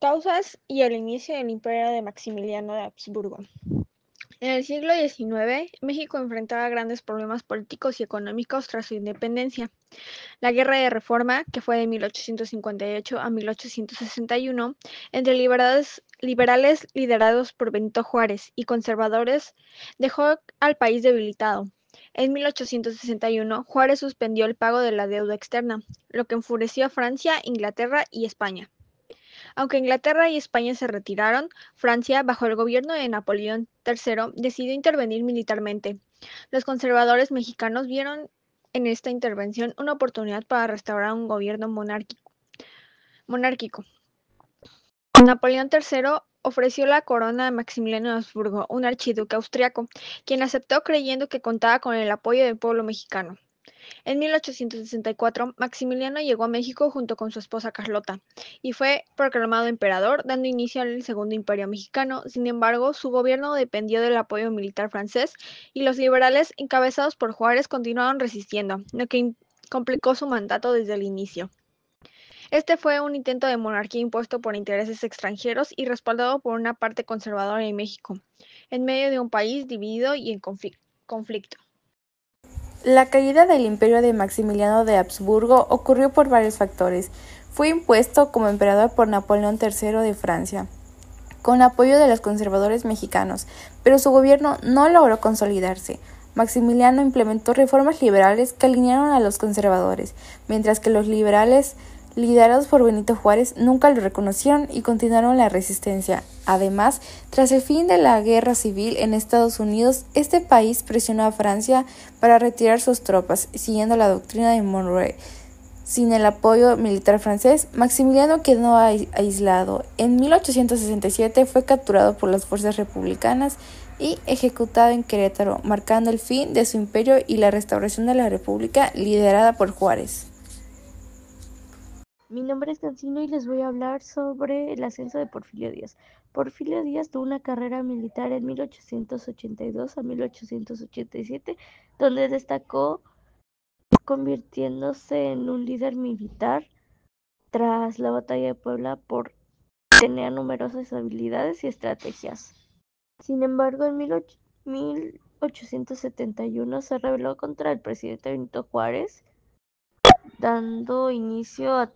Causas y el inicio del imperio de Maximiliano de Habsburgo. En el siglo XIX, México enfrentaba grandes problemas políticos y económicos tras su independencia. La Guerra de Reforma, que fue de 1858 a 1861, entre liberales liderados por Benito Juárez y conservadores, dejó al país debilitado. En 1861, Juárez suspendió el pago de la deuda externa, lo que enfureció a Francia, Inglaterra y España. Aunque Inglaterra y España se retiraron, Francia, bajo el gobierno de Napoleón III, decidió intervenir militarmente. Los conservadores mexicanos vieron en esta intervención una oportunidad para restaurar un gobierno monárquico. Napoleón III ofreció la corona a Maximiliano de Habsburgo, un archiduque austriaco, quien aceptó creyendo que contaba con el apoyo del pueblo mexicano. En 1864, Maximiliano llegó a México junto con su esposa Carlota y fue proclamado emperador, dando inicio al Segundo Imperio Mexicano. Sin embargo, su gobierno dependió del apoyo militar francés y los liberales, encabezados por Juárez, continuaron resistiendo, lo que complicó su mandato desde el inicio. Este fue un intento de monarquía impuesto por intereses extranjeros y respaldado por una parte conservadora en México, en medio de un país dividido y en conflicto. La caída del imperio de Maximiliano de Habsburgo ocurrió por varios factores. Fue impuesto como emperador por Napoleón III de Francia, con apoyo de los conservadores mexicanos, pero su gobierno no logró consolidarse. Maximiliano implementó reformas liberales que alinearon a los conservadores, mientras que los liberales, liderados por Benito Juárez, nunca lo reconocieron y continuaron la resistencia. Además, tras el fin de la guerra civil en Estados Unidos, este país presionó a Francia para retirar sus tropas, siguiendo la doctrina de Monroe. Sin el apoyo militar francés, Maximiliano quedó aislado. En 1867 fue capturado por las fuerzas republicanas y ejecutado en Querétaro, marcando el fin de su imperio y la restauración de la república liderada por Juárez. Mi nombre es Cancino y les voy a hablar sobre el ascenso de Porfirio Díaz. Porfirio Díaz tuvo una carrera militar en 1882 a 1887, donde destacó convirtiéndose en un líder militar tras la batalla de Puebla por tener numerosas habilidades y estrategias. Sin embargo, en 1871 se rebeló contra el presidente Benito Juárez, dando inicio a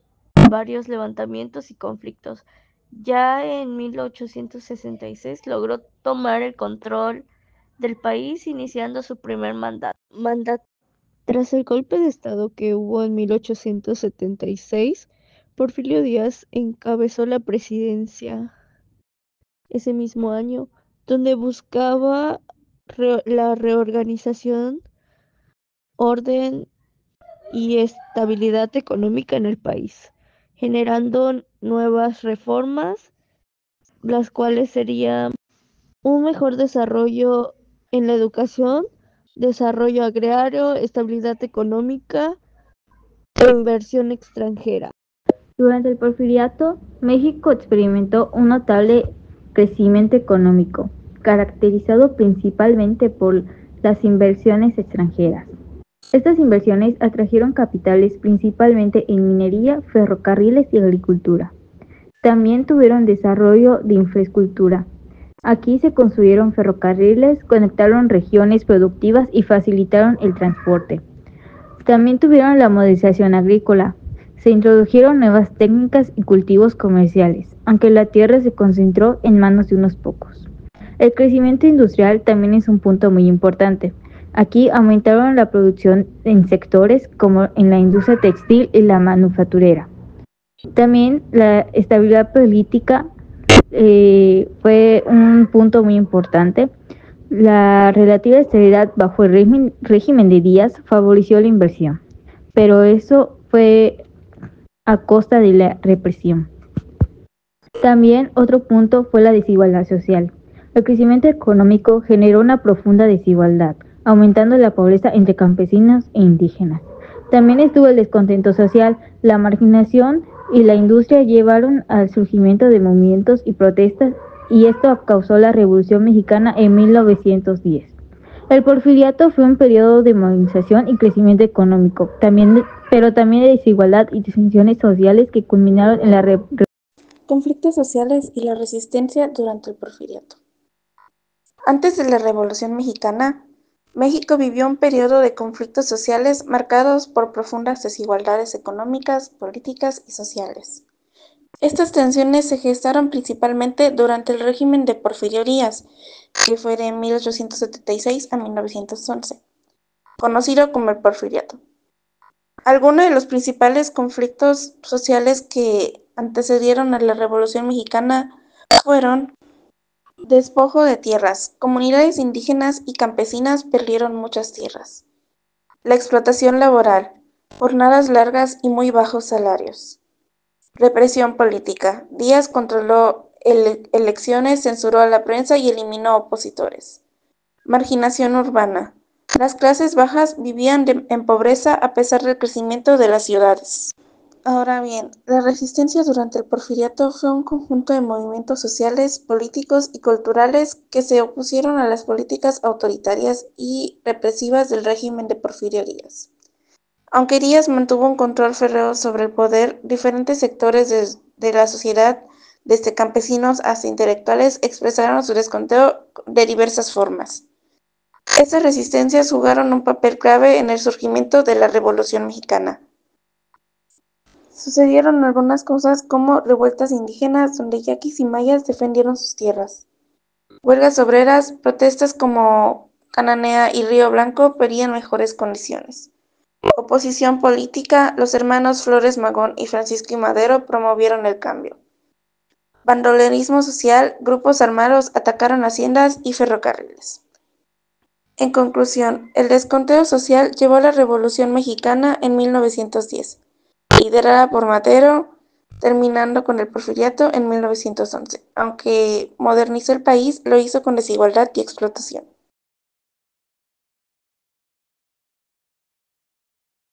varios levantamientos y conflictos. Ya en 1866 logró tomar el control del país, iniciando su primer mandato. Tras el golpe de estado que hubo en 1876, Porfirio Díaz encabezó la presidencia ese mismo año, donde buscaba la reorganización, orden y estabilidad económica en el país, generando nuevas reformas, las cuales serían un mejor desarrollo en la educación, desarrollo agrario, estabilidad económica e inversión extranjera. Durante el Porfiriato, México experimentó un notable crecimiento económico, caracterizado principalmente por las inversiones extranjeras. Estas inversiones atrajeron capitales principalmente en minería, ferrocarriles y agricultura. También tuvieron desarrollo de infraestructura. Aquí se construyeron ferrocarriles, conectaron regiones productivas y facilitaron el transporte. También tuvieron la modernización agrícola. Se introdujeron nuevas técnicas y cultivos comerciales, aunque la tierra se concentró en manos de unos pocos. El crecimiento industrial también es un punto muy importante. Aquí aumentaron la producción en sectores como en la industria textil y la manufacturera. También la estabilidad política fue un punto muy importante. La relativa estabilidad bajo el régimen de Díaz favoreció la inversión, pero eso fue a costa de la represión. También otro punto fue la desigualdad social. El crecimiento económico generó una profunda desigualdad, aumentando la pobreza entre campesinos e indígenas. También estuvo el descontento social, la marginación y la industria llevaron al surgimiento de movimientos y protestas, y esto causó la Revolución Mexicana en 1910. El Porfiriato fue un periodo de modernización y crecimiento económico, pero también de desigualdad y tensiones sociales que culminaron en la Conflictos sociales y la resistencia durante el Porfiriato. Antes de la Revolución Mexicana, México vivió un periodo de conflictos sociales marcados por profundas desigualdades económicas, políticas y sociales. Estas tensiones se gestaron principalmente durante el régimen de Porfirio Díaz, que fue de 1876 a 1911, conocido como el Porfiriato. Algunos de los principales conflictos sociales que antecedieron a la Revolución Mexicana fueron despojo de tierras. Comunidades indígenas y campesinas perdieron muchas tierras. La explotación laboral, jornadas largas y muy bajos salarios. Represión política. Díaz controló elecciones, censuró a la prensa y eliminó opositores. Marginación urbana. Las clases bajas vivían en pobreza a pesar del crecimiento de las ciudades. Ahora bien, la resistencia durante el Porfiriato fue un conjunto de movimientos sociales, políticos y culturales que se opusieron a las políticas autoritarias y represivas del régimen de Porfirio Díaz. Aunque Díaz mantuvo un control férreo sobre el poder, diferentes sectores de la sociedad, desde campesinos hasta intelectuales, expresaron su descontento de diversas formas. Estas resistencias jugaron un papel clave en el surgimiento de la Revolución Mexicana. Sucedieron algunas cosas como revueltas indígenas donde yaquis y mayas defendieron sus tierras, huelgas obreras, protestas como Cananea y Río Blanco pedían mejores condiciones. Oposición política, los hermanos Flores Magón y Francisco I. Madero promovieron el cambio. Bandolerismo social, grupos armados atacaron haciendas y ferrocarriles. En conclusión, el descontento social llevó a la Revolución Mexicana en 1910, liderada por Madero, terminando con el Porfiriato en 1911. Aunque modernizó el país, lo hizo con desigualdad y explotación.